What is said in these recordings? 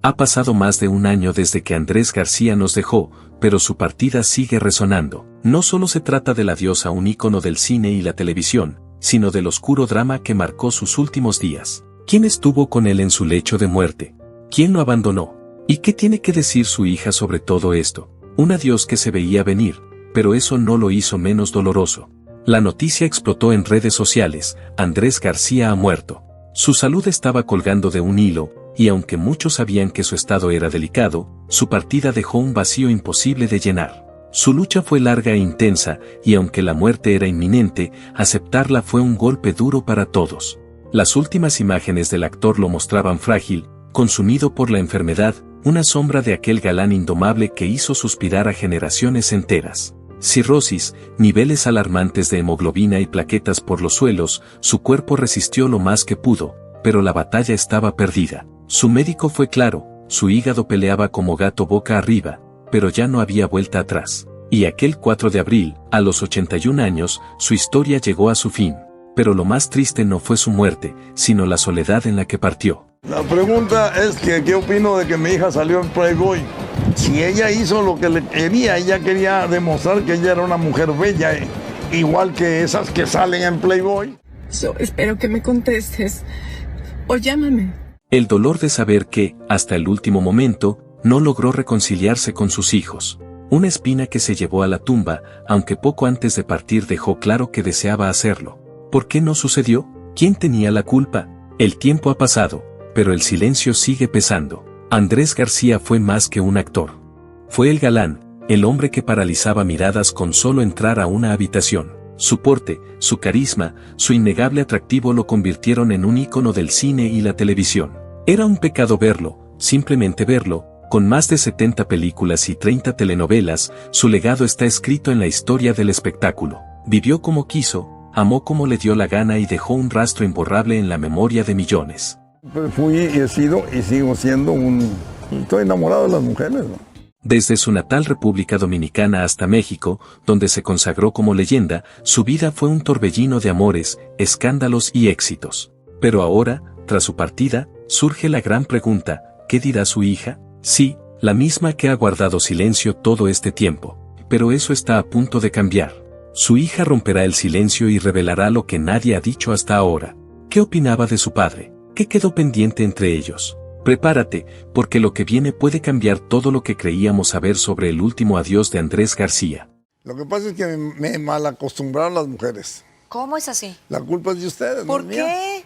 Ha pasado más de un año desde que Andrés García nos dejó, pero su partida sigue resonando. No solo se trata del adiós a un ícono del cine y la televisión, sino del oscuro drama que marcó sus últimos días. ¿Quién estuvo con él en su lecho de muerte? ¿Quién lo abandonó? ¿Y qué tiene que decir su hija sobre todo esto? Un adiós que se veía venir, pero eso no lo hizo menos doloroso. La noticia explotó en redes sociales: Andrés García ha muerto. Su salud estaba colgando de un hilo, y aunque muchos sabían que su estado era delicado, su partida dejó un vacío imposible de llenar. Su lucha fue larga e intensa, y aunque la muerte era inminente, aceptarla fue un golpe duro para todos. Las últimas imágenes del actor lo mostraban frágil, consumido por la enfermedad, una sombra de aquel galán indomable que hizo suspirar a generaciones enteras. Cirrosis, niveles alarmantes de hemoglobina y plaquetas por los suelos, su cuerpo resistió lo más que pudo, pero la batalla estaba perdida. Su médico fue claro: su hígado peleaba como gato boca arriba, pero ya no había vuelta atrás. Y aquel 4 de abril, a los 81 años, su historia llegó a su fin. Pero lo más triste no fue su muerte, sino la soledad en la que partió. La pregunta es que ¿qué opino de que mi hija salió en Playboy? Si ella hizo lo que le quería, ella quería demostrar que ella era una mujer bella, igual que esas que salen en Playboy. Yo espero que me contestes o llámame. El dolor de saber que, hasta el último momento, no logró reconciliarse con sus hijos. Una espina que se llevó a la tumba, aunque poco antes de partir dejó claro que deseaba hacerlo. ¿Por qué no sucedió? ¿Quién tenía la culpa? El tiempo ha pasado, pero el silencio sigue pesando. Andrés García fue más que un actor. Fue el galán, el hombre que paralizaba miradas con solo entrar a una habitación. Su porte, su carisma, su innegable atractivo lo convirtieron en un ícono del cine y la televisión. Era un pecado verlo, simplemente verlo. Con más de 70 películas y 30 telenovelas, su legado está escrito en la historia del espectáculo. Vivió como quiso, amó como le dio la gana y dejó un rastro imborrable en la memoria de millones. Fui y he sido y sigo siendo Estoy enamorado de las mujeres, ¿no? Desde su natal República Dominicana hasta México, donde se consagró como leyenda, su vida fue un torbellino de amores, escándalos y éxitos. Pero ahora, tras su partida, surge la gran pregunta: ¿qué dirá su hija? Sí, la misma que ha guardado silencio todo este tiempo. Pero eso está a punto de cambiar. Su hija romperá el silencio y revelará lo que nadie ha dicho hasta ahora. ¿Qué opinaba de su padre? ¿Qué quedó pendiente entre ellos? Prepárate, porque lo que viene puede cambiar todo lo que creíamos saber sobre el último adiós de Andrés García. Lo que pasa es que me malacostumbraron las mujeres. ¿Cómo es así? La culpa es de ustedes, ¿Por no es mía. qué?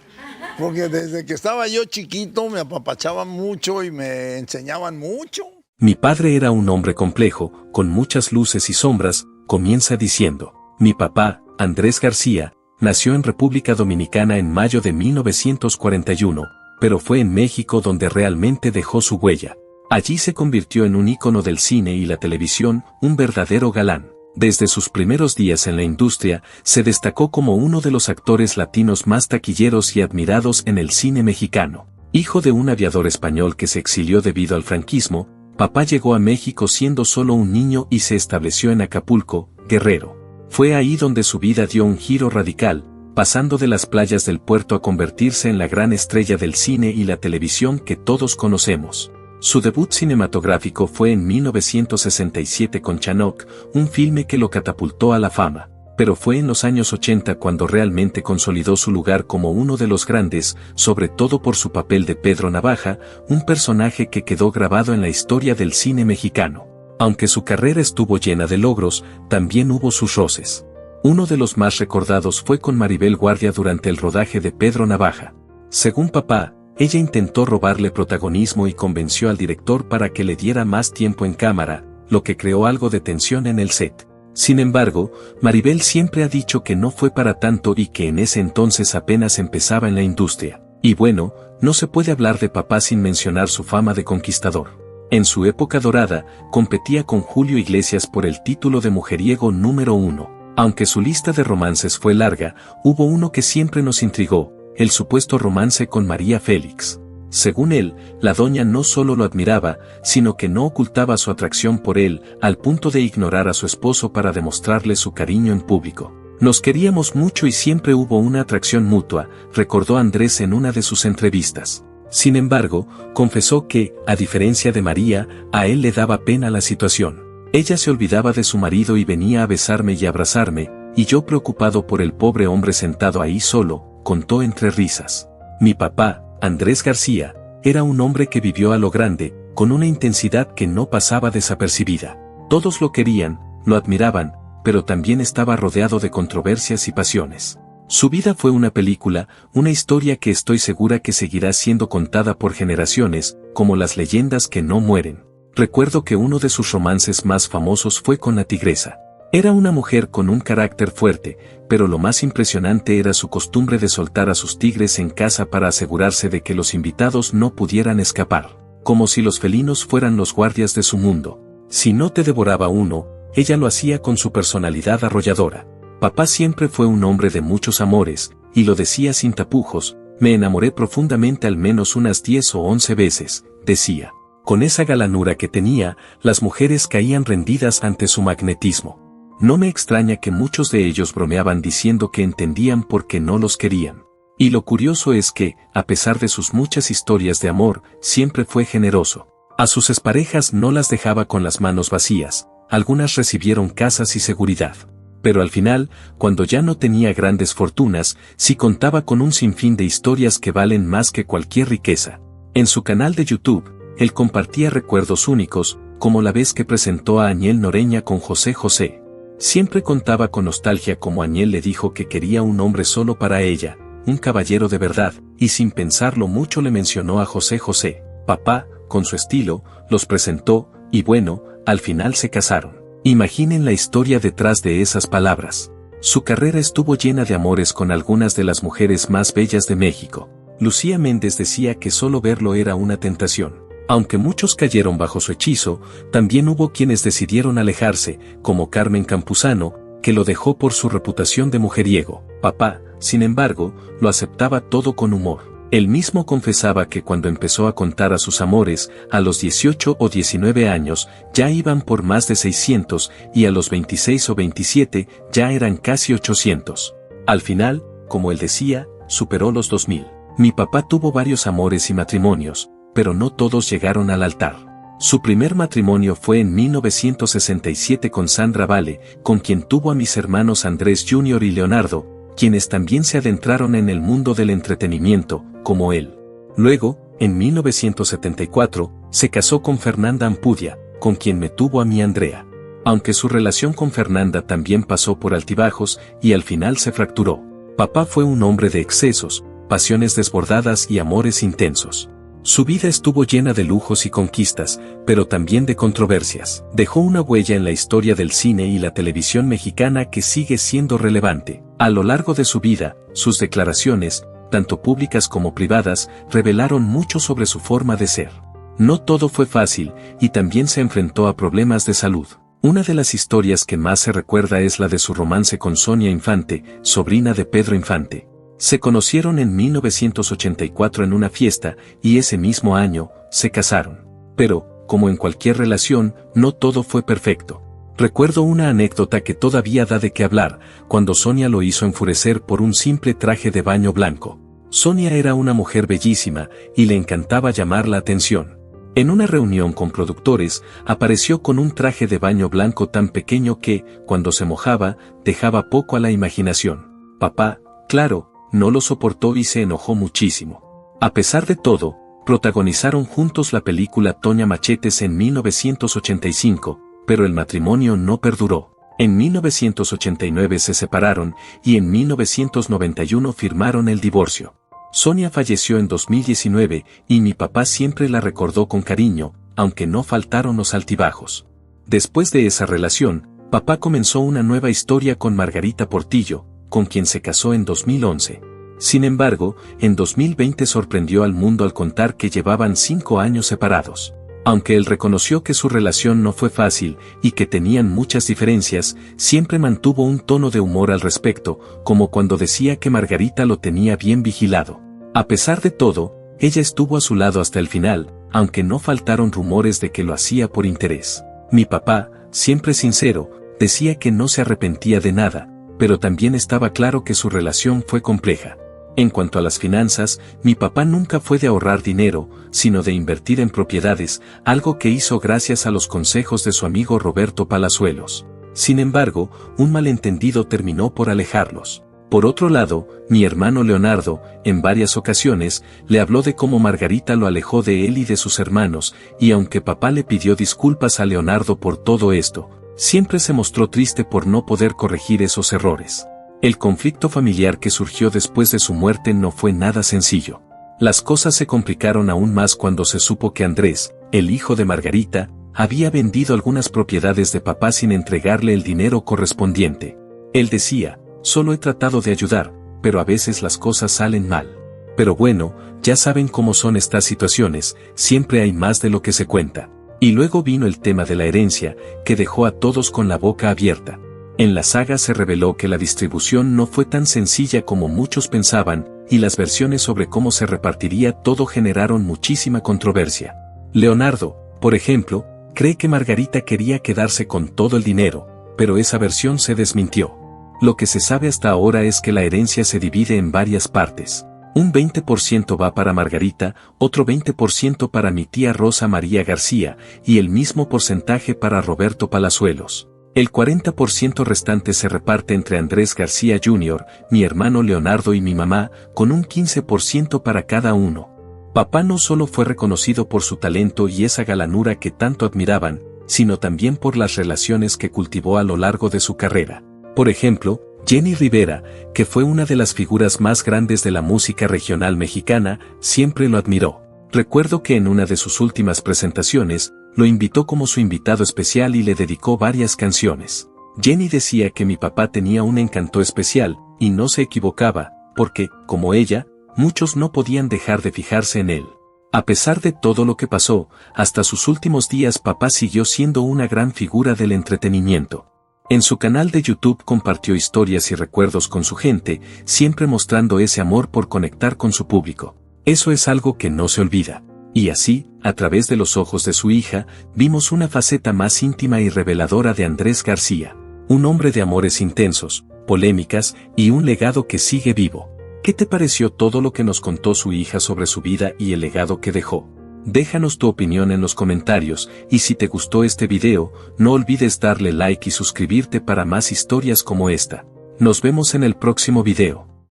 Porque desde que estaba yo chiquito me apapachaban mucho y me enseñaban mucho. Mi padre era un hombre complejo, con muchas luces y sombras, comienza diciendo. Mi papá, Andrés García, nació en República Dominicana en mayo de 1941, pero fue en México donde realmente dejó su huella. Allí se convirtió en un ícono del cine y la televisión, un verdadero galán. Desde sus primeros días en la industria, se destacó como uno de los actores latinos más taquilleros y admirados en el cine mexicano. Hijo de un aviador español que se exilió debido al franquismo, papá llegó a México siendo solo un niño y se estableció en Acapulco, Guerrero. Fue ahí donde su vida dio un giro radical, pasando de las playas del puerto a convertirse en la gran estrella del cine y la televisión que todos conocemos. Su debut cinematográfico fue en 1967 con Chanoc, un filme que lo catapultó a la fama, pero fue en los años 80 cuando realmente consolidó su lugar como uno de los grandes, sobre todo por su papel de Pedro Navaja, un personaje que quedó grabado en la historia del cine mexicano. Aunque su carrera estuvo llena de logros, también hubo sus roces. Uno de los más recordados fue con Maribel Guardia durante el rodaje de Pedro Navaja. Según papá, ella intentó robarle protagonismo y convenció al director para que le diera más tiempo en cámara, lo que creó algo de tensión en el set. Sin embargo, Maribel siempre ha dicho que no fue para tanto y que en ese entonces apenas empezaba en la industria. Y bueno, no se puede hablar de papá sin mencionar su fama de conquistador. En su época dorada, competía con Julio Iglesias por el título de mujeriego número 1. Aunque su lista de romances fue larga, hubo uno que siempre nos intrigó: el supuesto romance con María Félix. Según él, la doña no solo lo admiraba, sino que no ocultaba su atracción por él, al punto de ignorar a su esposo para demostrarle su cariño en público. Nos queríamos mucho y siempre hubo una atracción mutua, recordó Andrés en una de sus entrevistas. Sin embargo, confesó que, a diferencia de María, a él le daba pena la situación. Ella se olvidaba de su marido y venía a besarme y abrazarme, y yo preocupado por el pobre hombre sentado ahí solo, contó entre risas. Mi papá, Andrés García, era un hombre que vivió a lo grande, con una intensidad que no pasaba desapercibida. Todos lo querían, lo admiraban, pero también estaba rodeado de controversias y pasiones. Su vida fue una película, una historia que estoy segura que seguirá siendo contada por generaciones, como las leyendas que no mueren. Recuerdo que uno de sus romances más famosos fue con la tigresa. Era una mujer con un carácter fuerte, pero lo más impresionante era su costumbre de soltar a sus tigres en casa para asegurarse de que los invitados no pudieran escapar, como si los felinos fueran los guardias de su mundo. Si no te devoraba uno, ella lo hacía con su personalidad arrolladora. Papá siempre fue un hombre de muchos amores, y lo decía sin tapujos, me enamoré profundamente al menos unas 10 o 11 veces, decía. Con esa galanura que tenía, las mujeres caían rendidas ante su magnetismo. No me extraña que muchos de ellos bromeaban diciendo que entendían por qué no los querían. Y lo curioso es que, a pesar de sus muchas historias de amor, siempre fue generoso. A sus exparejas no las dejaba con las manos vacías, algunas recibieron casas y seguridad. Pero al final, cuando ya no tenía grandes fortunas, sí contaba con un sinfín de historias que valen más que cualquier riqueza. En su canal de YouTube, él compartía recuerdos únicos, como la vez que presentó a Añel Noreña con José José. Siempre contaba con nostalgia cómo Añel le dijo que quería un hombre solo para ella, un caballero de verdad, y sin pensarlo mucho le mencionó a José José. Papá, con su estilo, los presentó, y bueno, al final se casaron. Imaginen la historia detrás de esas palabras. Su carrera estuvo llena de amores con algunas de las mujeres más bellas de México. Lucía Méndez decía que solo verlo era una tentación. Aunque muchos cayeron bajo su hechizo, también hubo quienes decidieron alejarse, como Carmen Campuzano, que lo dejó por su reputación de mujeriego. Papá, sin embargo, lo aceptaba todo con humor. Él mismo confesaba que cuando empezó a contar a sus amores, a los 18 o 19 años, ya iban por más de 600, y a los 26 o 27, ya eran casi 800. Al final, como él decía, superó los 2000. Mi papá tuvo varios amores y matrimonios, pero no todos llegaron al altar. Su primer matrimonio fue en 1967 con Sandra Vale, con quien tuvo a mis hermanos Andrés Jr. y Leonardo, quienes también se adentraron en el mundo del entretenimiento, como él. Luego, en 1974, se casó con Fernanda Ampudia, con quien me tuvo a mi Andrea. Aunque su relación con Fernanda también pasó por altibajos y al final se fracturó. Papá fue un hombre de excesos, pasiones desbordadas y amores intensos. Su vida estuvo llena de lujos y conquistas, pero también de controversias. Dejó una huella en la historia del cine y la televisión mexicana que sigue siendo relevante. A lo largo de su vida, sus declaraciones, tanto públicas como privadas, revelaron mucho sobre su forma de ser. No todo fue fácil, y también se enfrentó a problemas de salud. Una de las historias que más se recuerda es la de su romance con Sonia Infante, sobrina de Pedro Infante. Se conocieron en 1984 en una fiesta, y ese mismo año, se casaron. Pero, como en cualquier relación, no todo fue perfecto. Recuerdo una anécdota que todavía da de qué hablar, cuando Sonia lo hizo enfurecer por un simple traje de baño blanco. Sonia era una mujer bellísima, y le encantaba llamar la atención. En una reunión con productores, apareció con un traje de baño blanco tan pequeño que, cuando se mojaba, dejaba poco a la imaginación. Papá, claro, no lo soportó y se enojó muchísimo. A pesar de todo, protagonizaron juntos la película Toña Machetes en 1985, pero el matrimonio no perduró. En 1989 se separaron y en 1991 firmaron el divorcio. Sonia falleció en 2019 y mi papá siempre la recordó con cariño, aunque no faltaron los altibajos. Después de esa relación, papá comenzó una nueva historia con Margarita Portillo, con quien se casó en 2011. Sin embargo, en 2020 sorprendió al mundo al contar que llevaban 5 años separados. Aunque él reconoció que su relación no fue fácil y que tenían muchas diferencias, siempre mantuvo un tono de humor al respecto, como cuando decía que Margarita lo tenía bien vigilado. A pesar de todo, ella estuvo a su lado hasta el final, aunque no faltaron rumores de que lo hacía por interés. Mi papá, siempre sincero, decía que no se arrepentía de nada, pero también estaba claro que su relación fue compleja. En cuanto a las finanzas, mi papá nunca fue de ahorrar dinero, sino de invertir en propiedades, algo que hizo gracias a los consejos de su amigo Roberto Palazuelos. Sin embargo, un malentendido terminó por alejarlos. Por otro lado, mi hermano Leonardo, en varias ocasiones, le habló de cómo Margarita lo alejó de él y de sus hermanos, y aunque papá le pidió disculpas a Leonardo por todo esto, siempre se mostró triste por no poder corregir esos errores. El conflicto familiar que surgió después de su muerte no fue nada sencillo. Las cosas se complicaron aún más cuando se supo que Andrés, el hijo de Margarita, había vendido algunas propiedades de papá sin entregarle el dinero correspondiente. Él decía: solo he tratado de ayudar, pero a veces las cosas salen mal. Pero bueno, ya saben cómo son estas situaciones, siempre hay más de lo que se cuenta. Y luego vino el tema de la herencia, que dejó a todos con la boca abierta. En la saga se reveló que la distribución no fue tan sencilla como muchos pensaban, y las versiones sobre cómo se repartiría todo generaron muchísima controversia. Leonardo, por ejemplo, cree que Margarita quería quedarse con todo el dinero, pero esa versión se desmintió. Lo que se sabe hasta ahora es que la herencia se divide en varias partes. Un 20% va para Margarita, otro 20% para mi tía Rosa María García, y el mismo porcentaje para Roberto Palazuelos. El 40% restante se reparte entre Andrés García Jr., mi hermano Leonardo y mi mamá, con un 15% para cada uno. Papá no solo fue reconocido por su talento y esa galanura que tanto admiraban, sino también por las relaciones que cultivó a lo largo de su carrera. Por ejemplo, Jenny Rivera, que fue una de las figuras más grandes de la música regional mexicana, siempre lo admiró. Recuerdo que en una de sus últimas presentaciones, lo invitó como su invitado especial y le dedicó varias canciones. Jenny decía que mi papá tenía un encanto especial, y no se equivocaba, porque, como ella, muchos no podían dejar de fijarse en él. A pesar de todo lo que pasó, hasta sus últimos días papá siguió siendo una gran figura del entretenimiento. En su canal de YouTube compartió historias y recuerdos con su gente, siempre mostrando ese amor por conectar con su público. Eso es algo que no se olvida. Y así, a través de los ojos de su hija, vimos una faceta más íntima y reveladora de Andrés García. Un hombre de amores intensos, polémicas y un legado que sigue vivo. ¿Qué te pareció todo lo que nos contó su hija sobre su vida y el legado que dejó? Déjanos tu opinión en los comentarios, y si te gustó este video, no olvides darle like y suscribirte para más historias como esta. Nos vemos en el próximo video.